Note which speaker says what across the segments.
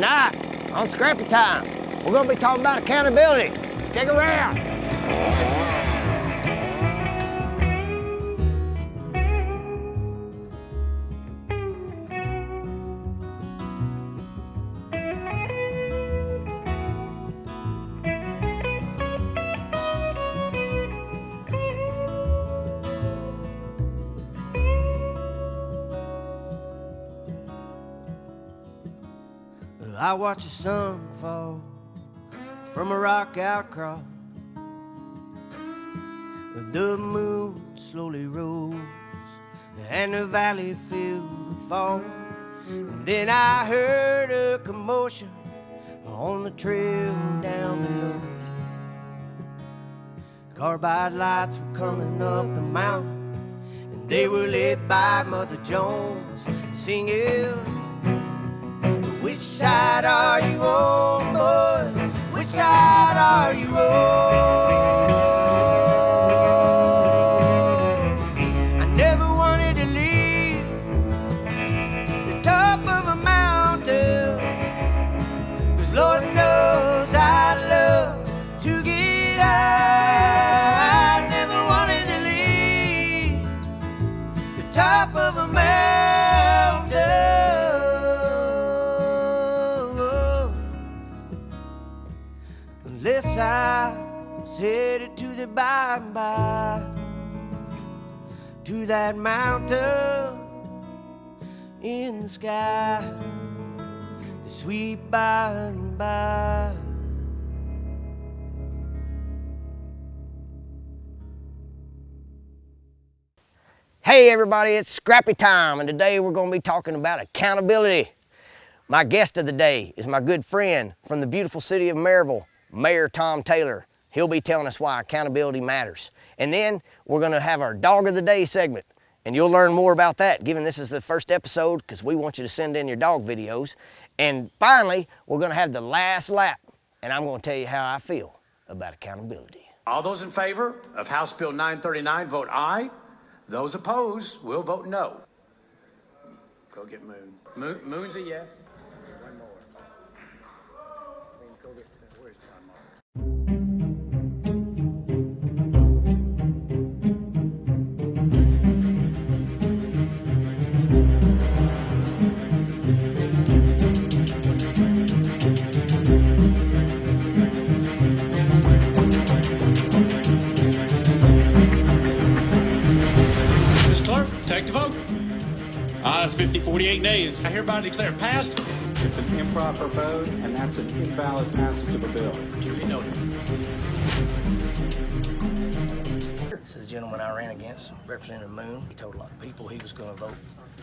Speaker 1: Tonight on Scrappy Time, we're going to be talking about accountability. Stick around. I watch the sun fall from a rock outcrop. The moon slowly rose and the valley filled with fog. And then I heard a commotion on the trail down below. Carbide lights were coming up the mountain, and they were led by Mother Jones singing, "Which side are you on, boys? Which side are you on?" I never wanted to leave the top of a mountain, 'cause Lord knows I love to get high. I never wanted to leave the top of a mountain unless I was headed to the by-and-by, to that mountain in the sky, the sweet by-and-by. Hey everybody, it's Scrappy Time, and today we're going to be talking about accountability. My guest of the day is my good friend from the beautiful city of Maryville, Mayor Tom Taylor. He'll be telling us why accountability matters. And then we're gonna have our Dog of the Day segment, and you'll learn more about that, given this is the first episode, because we want you to send in your dog videos. And finally, we're gonna have the last lap, and I'm gonna tell you how I feel about accountability.
Speaker 2: All those in favor of House Bill 939, vote aye. Those opposed will vote no. Go get Moon. Moon's a yes. One more. Go get, where's John Mark?
Speaker 3: Mr. Clerk, take the vote. Ayes 50, 48 nays. I hereby declare passed.
Speaker 4: It's an improper vote, and that's an invalid passage of a bill.
Speaker 3: Duly noted.
Speaker 1: This is the gentleman I ran against, Representative Moon. He told a lot of people he was going to vote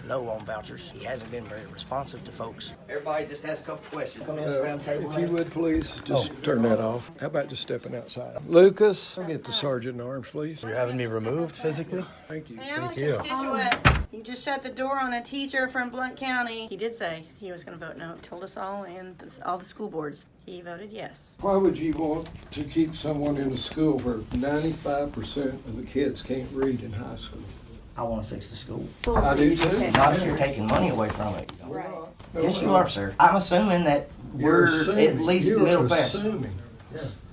Speaker 1: no on vouchers. He hasn't been very responsive to folks. Everybody just has a couple questions. Come in, around the table.
Speaker 5: If you would, please, just turn that off. How about just stepping outside? Lucas, get the sergeant in arms, please.
Speaker 6: You're having me removed physically?
Speaker 5: Thank you.
Speaker 7: Hey, I'm a
Speaker 6: you.
Speaker 7: constituent. You just shut the door on a teacher from Blount County. He did say he was going to vote no. Told us all and all the school boards. He voted yes.
Speaker 5: Why would you want to keep someone in a school where 95% of the kids can't read in high school?
Speaker 1: I want to fix the school.
Speaker 5: I do too.
Speaker 1: Not if you're taking money away from it.
Speaker 7: Right.
Speaker 1: Yes, you are, sir. I'm assuming that
Speaker 5: You're
Speaker 1: we're
Speaker 5: assuming.
Speaker 1: at least
Speaker 5: You're
Speaker 1: middle class.
Speaker 5: assuming.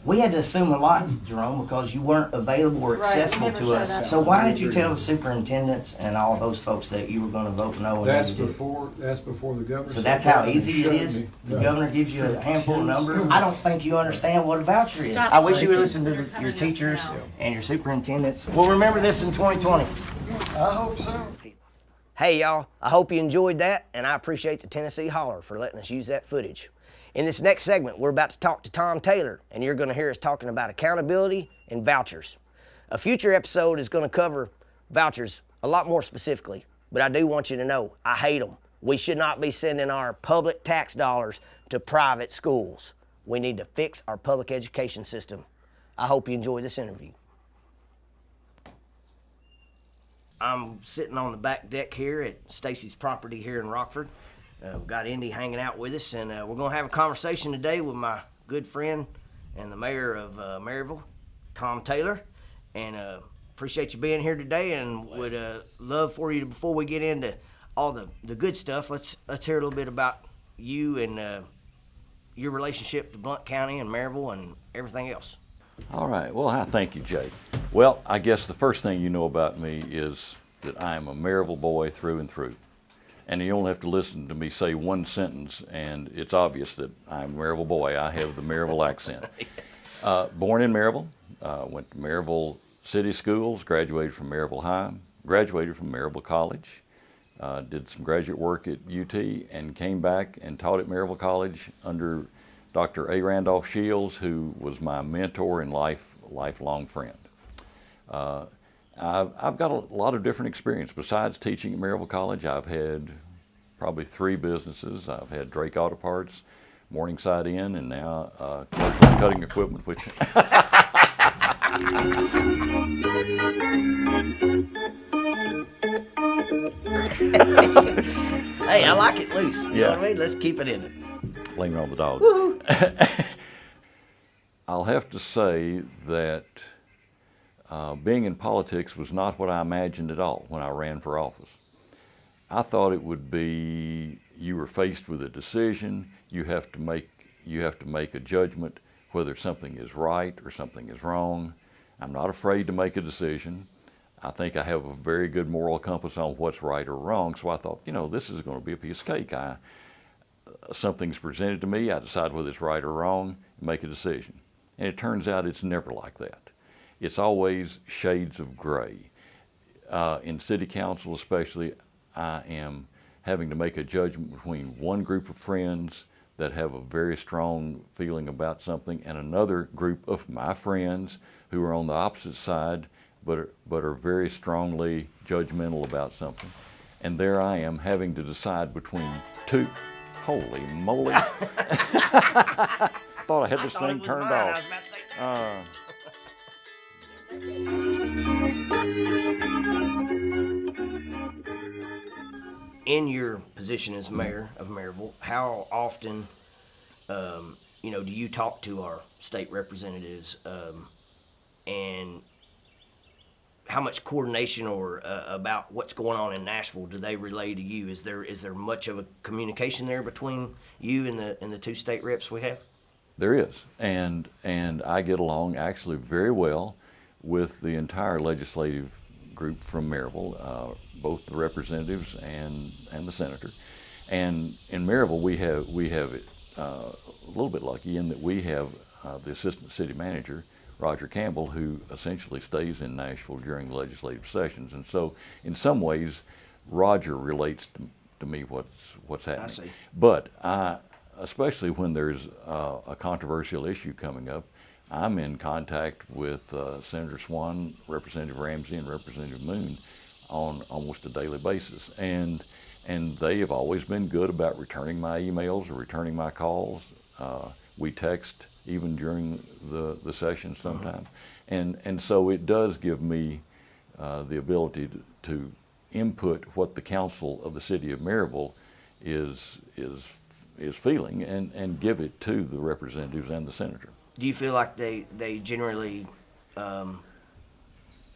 Speaker 1: We had to assume a lot, Jerome, because you weren't available or
Speaker 7: Right,
Speaker 1: accessible
Speaker 7: we never
Speaker 1: to
Speaker 7: showed
Speaker 1: us.
Speaker 7: up.
Speaker 1: So why did you tell the superintendents and all those folks that you were going to vote no?
Speaker 5: That's
Speaker 1: and you did?
Speaker 5: that's before the governor.
Speaker 1: So
Speaker 5: said
Speaker 1: that's how
Speaker 5: that and
Speaker 1: easy it
Speaker 5: showed
Speaker 1: is?
Speaker 5: me.
Speaker 1: The
Speaker 5: No.
Speaker 1: governor gives you a handful of numbers? I don't think you understand what a voucher is.
Speaker 7: Stop.
Speaker 1: I wish you would listen to your teachers and your superintendents. We'll remember this in 2020.
Speaker 5: I hope so.
Speaker 1: Hey y'all, I hope you enjoyed that, and I appreciate the Tennessee Holler for letting us use that footage. In this next segment, we're about to talk to Tom Taylor, and you're gonna hear us talking about accountability and vouchers. A future episode is gonna cover vouchers a lot more specifically, but I do want you to know, I hate them. We should not be sending our public tax dollars to private schools. We need to fix our public education system. I hope you enjoy this interview. I'm sitting on the back deck here at Stacy's property here in Rockford. We've got Indy hanging out with us, and we're going to have a conversation today with my good friend and the mayor of Maryville, Tom Taylor. And appreciate you being here today, and would love for you to, before we get into all the good stuff, let's hear a little bit about you and your relationship to Blount County and Maryville and everything else.
Speaker 8: All right. Well, thank you, Jay. Well, I guess the first thing you know about me is that I am a Maryville boy through and through. And you only have to listen to me say one sentence, and it's obvious that I'm a Maryville boy. I have the Maryville accent. Born in Maryville, went to Maryville City Schools, graduated from Maryville High, graduated from Maryville College, did some graduate work at UT, and came back and taught at Maryville College under Dr. A. Randolph Shields, who was my mentor and lifelong friend. I've got a lot of different experience. Besides teaching at Maryville College, I've had probably 3 businesses. I've had Drake Auto Parts, Morningside Inn, and now commercial cutting equipment, which
Speaker 1: Hey, I like it loose. You
Speaker 8: Yeah.
Speaker 1: know what I mean? Let's keep it in it.
Speaker 8: blame it on the dog. I'll have to say that being in politics was not what I imagined at all when I ran for office. I thought it would be you were faced with a decision, you have to make a judgment whether something is right or something is wrong. I'm not afraid to make a decision. I think I have a very good moral compass on what's right or wrong, so I thought, this is going to be a piece of cake. Something's presented to me, I decide whether it's right or wrong, make a decision. And it turns out it's never like that. It's always shades of gray. In city council especially, I am having to make a judgment between one group of friends that have a very strong feeling about something and another group of my friends who are on the opposite side but are very strongly judgmental about something. And there I am having to decide between two. Holy moly. Thought I had this thing turned off.
Speaker 1: In your position as mayor of Maryville, how often, do you talk to our state representatives, and how much coordination or about what's going on in Nashville do they relay to you? Is there much of a communication there between you and the 2 state reps we have?
Speaker 8: There is, and I get along actually very well with the entire legislative group from Maryville, both the representatives and the senator. And in Maryville, we have it a little bit lucky in that we have the assistant city manager, Roger Campbell, who essentially stays in Nashville during the legislative sessions. And so in some ways, Roger relates to me what's happening.
Speaker 1: I see.
Speaker 8: But especially when there's a controversial issue coming up, I'm in contact with Senator Swan, Representative Ramsey, and Representative Moon on almost a daily basis. And they have always been good about returning my emails or returning my calls. We text even during the session sometimes. And so it does give me the ability to input what the council of the city of Maryville is feeling and give it to the representatives and the senator.
Speaker 1: Do you feel like they generally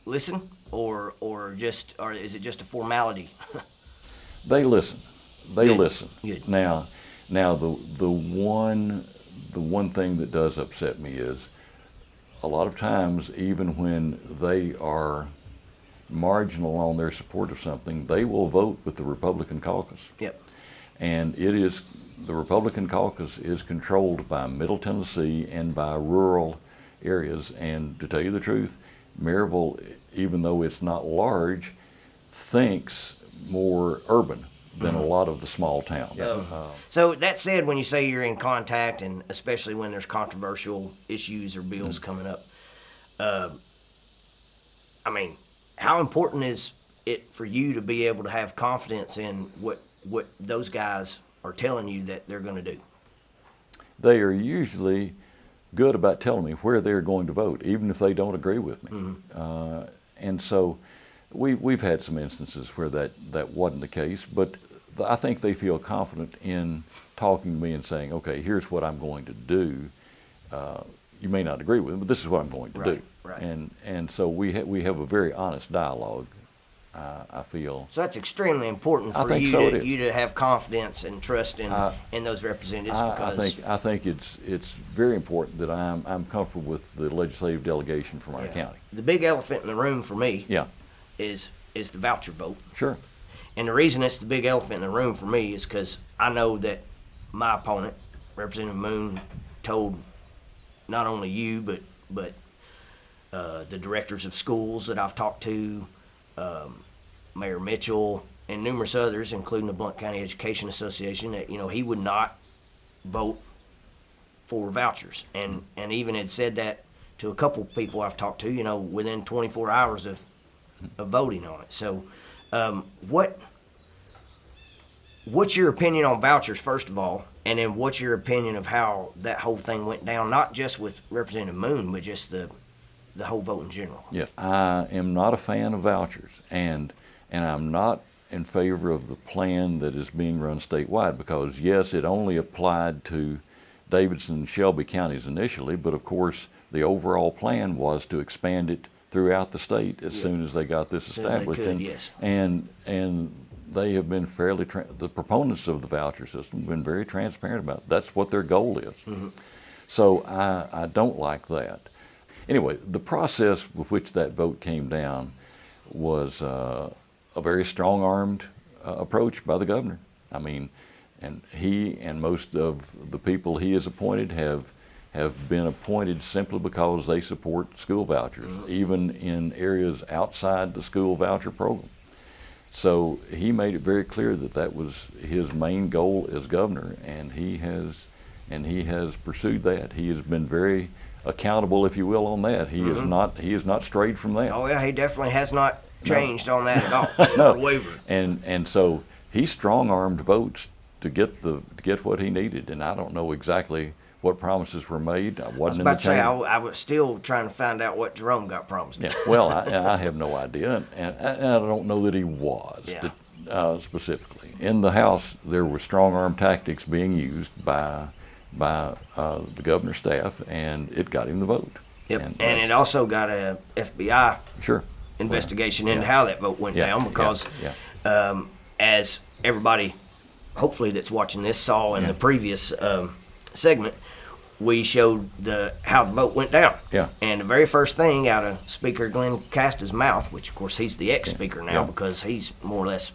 Speaker 1: listen, or is it just a formality?
Speaker 8: They listen. They
Speaker 1: Good.
Speaker 8: listen.
Speaker 1: Good.
Speaker 8: Now the one thing that does upset me is a lot of times, even when they are marginal on their support of something, they will vote with the Republican caucus.
Speaker 1: Yep.
Speaker 8: And the Republican caucus is controlled by Middle Tennessee and by rural areas. And to tell you the truth, Maryville, even though it's not large, thinks more urban than a lot of the small towns.
Speaker 1: So that said, when you say you're in contact, and especially when there's controversial issues or bills coming up, how important is it for you to be able to have confidence in what those guys are telling you that they're going to do?
Speaker 8: They are usually good about telling me where they're going to vote, even if they don't agree with me. And so we've had some instances where that wasn't the case, but I think they feel confident in talking to me and saying, okay, here's what I'm going to do. You may not agree with it, but this is what I'm going to do.
Speaker 1: Right.
Speaker 8: And so we have a very honest dialogue I feel.
Speaker 1: So that's extremely important
Speaker 8: I
Speaker 1: for
Speaker 8: think
Speaker 1: you,
Speaker 8: so it
Speaker 1: to,
Speaker 8: is.
Speaker 1: you to have confidence and trust in those representatives. Because
Speaker 8: I think it's very important that I'm comfortable with the legislative delegation from our county.
Speaker 1: the big elephant in the room for me
Speaker 8: Yeah,
Speaker 1: is the voucher vote.
Speaker 8: sure.
Speaker 1: And the reason it's the big elephant in the room for me is because I know that my opponent, Representative Moon, told not only you but the directors of schools that I've talked to, Mayor Mitchell, and numerous others, including the Blount County Education Association, that he would not vote for vouchers, and even had said that to a couple people I've talked to, within 24 hours of voting on it. So, what's your opinion on vouchers, first of all, and then what's your opinion of how that whole thing went down, not just with Representative Moon, but just the whole vote in general?
Speaker 8: Yeah, I am not a fan of vouchers, and I'm not in favor of the plan that is being run statewide, because yes, it only applied to Davidson and Shelby counties initially, but of course the overall plan was to expand it throughout the state as soon as they got this established. And they have been fairly, the proponents of the voucher system have been very transparent about it. That's what their goal is. So I don't like that. Anyway, the process with which that vote came down was a very strong-armed approach by the governor. I mean, and he and most of the people he has appointed have been appointed simply because they support school vouchers, even in areas outside the school voucher program. So he made it very clear that that was his main goal as governor, and he has pursued that. He has been very accountable, if you will, on that. He has not strayed from that.
Speaker 1: Oh yeah, he definitely has not changed on that at all.
Speaker 8: No.
Speaker 1: Wavered.
Speaker 8: And so he strong-armed votes to get what he needed, and I don't know exactly what promises were made. I wasn't in the chamber.
Speaker 1: I was still trying to find out what Jerome got promised.
Speaker 8: Yeah, well, I have no idea, and I don't know that he was specifically. In the House, there were strong-arm tactics being used by the governor's staff, and it got him the vote.
Speaker 1: Yep, and it also got a FBI investigation into how that vote went down, because as everybody, hopefully that's watching this, saw in the previous segment, we showed how the vote went down.
Speaker 8: Yeah.
Speaker 1: And the very first thing out of Speaker Glenn Casta's mouth, which of course he's the ex-speaker now because he's more or less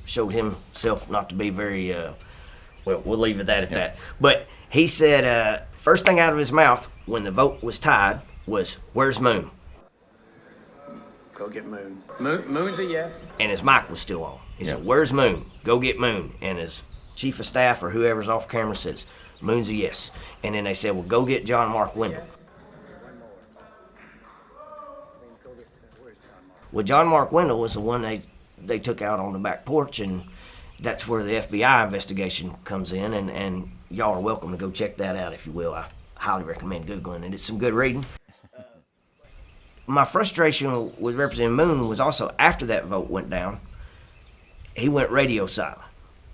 Speaker 1: showed himself not to be very, well, we'll leave it at that. But he said, first thing out of his mouth when the vote was tied was, "Where's Moon?"
Speaker 2: Go get Moon. Moon's a yes.
Speaker 1: And his mic was still on. He said, "Where's Moon? Go get Moon." And his chief of staff or whoever's off camera says, "Moon's a yes." And then they said, "Well, go get John Mark Wendell." Well, John Mark Wendell was the one they took out on the back porch, and that's where the FBI investigation comes in, and y'all are welcome to go check that out if you will. I highly recommend Googling it. It's some good reading. My frustration with Representative Moon was also after that vote went down, he went radio silent.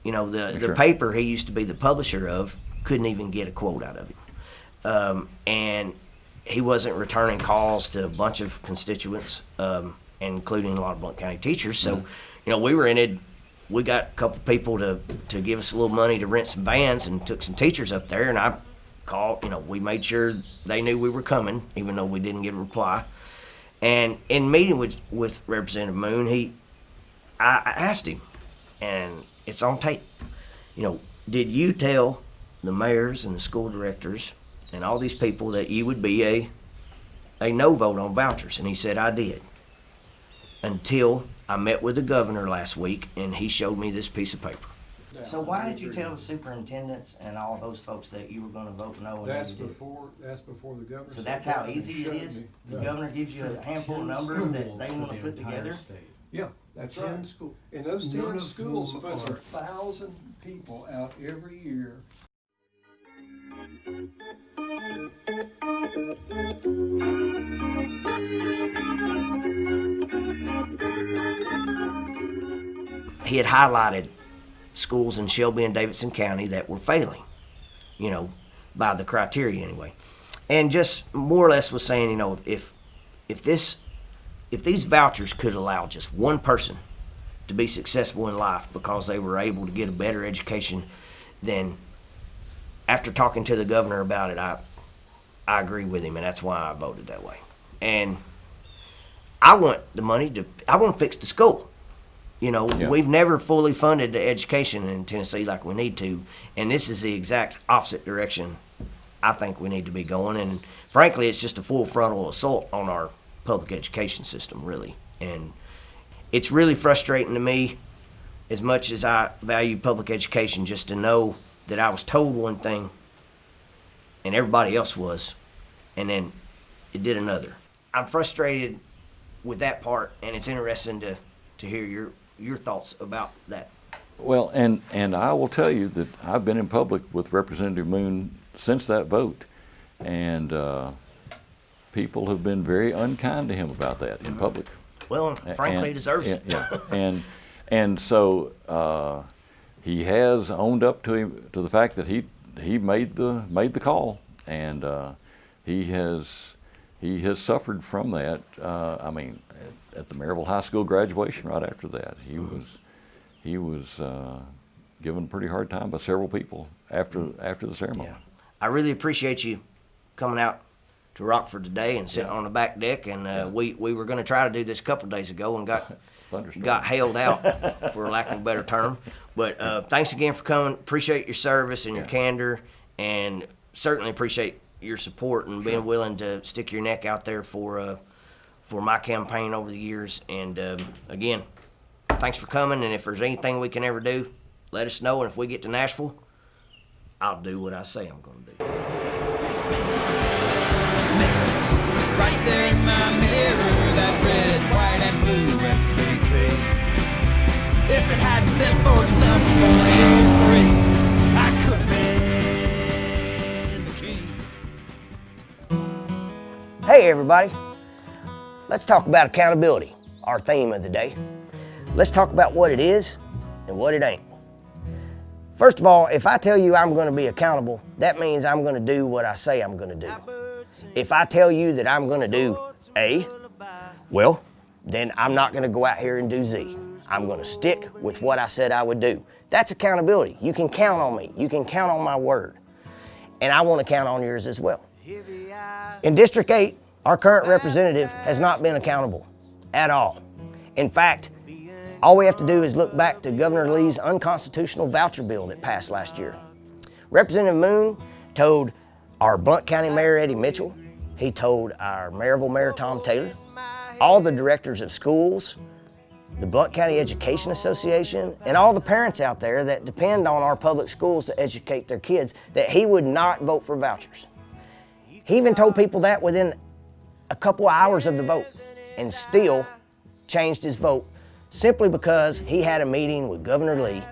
Speaker 1: The paper he used to be the publisher of couldn't even get a quote out of him. And he wasn't returning calls to a bunch of constituents, including a lot of Blount County teachers. So, we were in it. We got a couple people to give us a little money to rent some vans and took some teachers up there. And I called, we made sure they knew we were coming, even though we didn't get a reply. And in meeting with Representative Moon, I asked him, and it's on tape, did you tell the mayors and the school directors and all these people that you would be a no vote on vouchers? And he said, "I did. Until I met with the governor last week and he showed me this piece of paper." So why did you tell the superintendents and all those folks that you were going to vote no?
Speaker 5: That's before the governor.
Speaker 1: So that's how easy it is? The governor gives you a handful of numbers that they want to put together?
Speaker 5: Yeah, that's right. And those 10 schools puts 1,000 people out every year.
Speaker 1: He had highlighted schools in Shelby and Davidson County that were failing, by the criteria anyway. And just more or less was saying, if these vouchers could allow just one person to be successful in life because they were able to get a better education. Then after talking to the governor about it, I agree with him, and that's why I voted that way. And I want the money I want to fix the school. You know, we've never fully funded the education in Tennessee like we need to, and this is the exact opposite direction I think we need to be going. And frankly, it's just a full frontal assault on our public education system, really. And it's really frustrating to me, as much as I value public education, just to know that I was told one thing and everybody else was, and then it did another. I'm frustrated with that part, and it's interesting to hear your thoughts about that.
Speaker 8: Well, and I will tell you that I've been in public with Representative Moon since that vote, and people have been very unkind to him about that in public.
Speaker 1: Well, frankly, he deserves it.
Speaker 8: Yeah. And so he has owned up to the fact that he made the call, and he has suffered from that. I mean, at the Maryville High School graduation, right after that, he was given a pretty hard time by several people after the ceremony.
Speaker 1: Yeah. I really appreciate you coming out to Rockford today and sitting on the back deck. And we were going to try to do this a couple of days ago and got hailed out, for lack of a better term. But thanks again for coming. Appreciate your service and your candor, and certainly appreciate your support and being willing to stick your neck out there for my campaign over the years. And again, thanks for coming. And if there's anything we can ever do, let us know. And if we get to Nashville, I'll do what I say I'm going to do.
Speaker 9: Right there in my mirror, that red, white, and blue STP. If it hadn't been for the number 483, I could have been the king.
Speaker 1: Hey everybody, let's talk about accountability, our theme of the day. Let's talk about what it is and what it ain't. First of all, if I tell you I'm going to be accountable, that means I'm going to do what I say I'm going to do. If I tell you that I'm going to do A, well, then I'm not going to go out here and do Z. I'm going to stick with what I said I would do. That's accountability. You can count on me. You can count on my word. And I want to count on yours as well. In District 8, our current representative has not been accountable at all. In fact, all we have to do is look back to Governor Lee's unconstitutional voucher bill that passed last year. Representative Moon told our Blount County Mayor Eddie Mitchell, he told our Maryville Mayor Tom Taylor, all the directors of schools, the Blount County Education Association, and all the parents out there that depend on our public schools to educate their kids, that he would not vote for vouchers. He even told people that within a couple hours of the vote, and still changed his vote simply because he had a meeting with Governor Lee,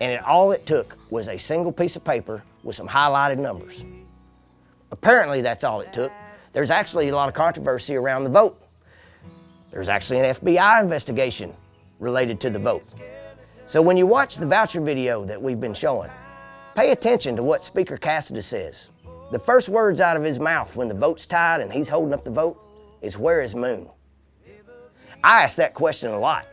Speaker 1: and all it took was a single piece of paper with some highlighted numbers. Apparently that's all it took. There's actually a lot of controversy around the vote. There's actually an FBI investigation related to the vote. So when you watch the voucher video that we've been showing, pay attention to what Speaker Cassidy says. The first words out of his mouth when the vote's tied and he's holding up the vote is, "Where is Moon?" I ask that question a lot.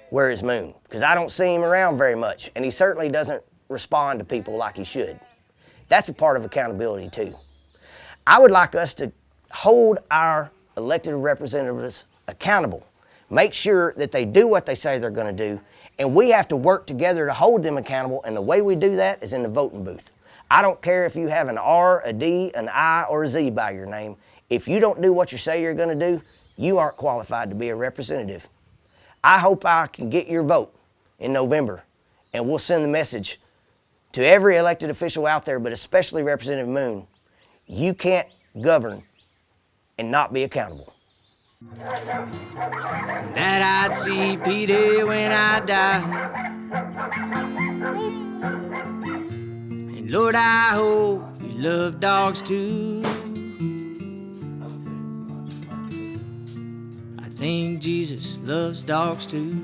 Speaker 1: Where is Moon? Because I don't see him around very much, and he certainly doesn't respond to people like he should. That's a part of accountability too. I would like us to hold our elected representatives accountable. Make sure that they do what they say they're going to do, and we have to work together to hold them accountable, and the way we do that is in the voting booth. I don't care if you have an R, a D, an I, or a Z by your name. If you don't do what you say you're going to do, you aren't qualified to be a representative. I hope I can get your vote in November, and we'll send the message to every elected official out there, but especially Representative Moon. You can't govern and not be accountable.
Speaker 9: That I'd see Petey when I die. And Lord, I hope you love dogs too. I think Jesus loves dogs too.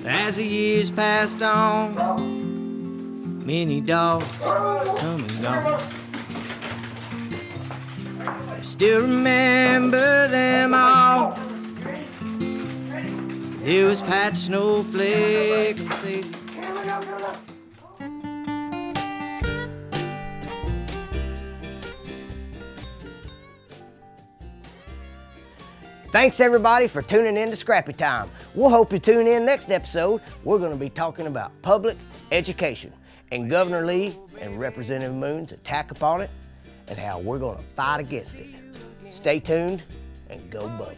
Speaker 9: As the years passed on, many dogs come and gone. I still remember them all. It was Pat Snowflake and Sadie.
Speaker 1: Thanks everybody for tuning in to Scrappy Time. We'll hope you tune in next episode. We're going to be talking about public education and Governor Lee and Representative Moon's attack upon it and how we're going to fight against it. Stay tuned and go Bubba.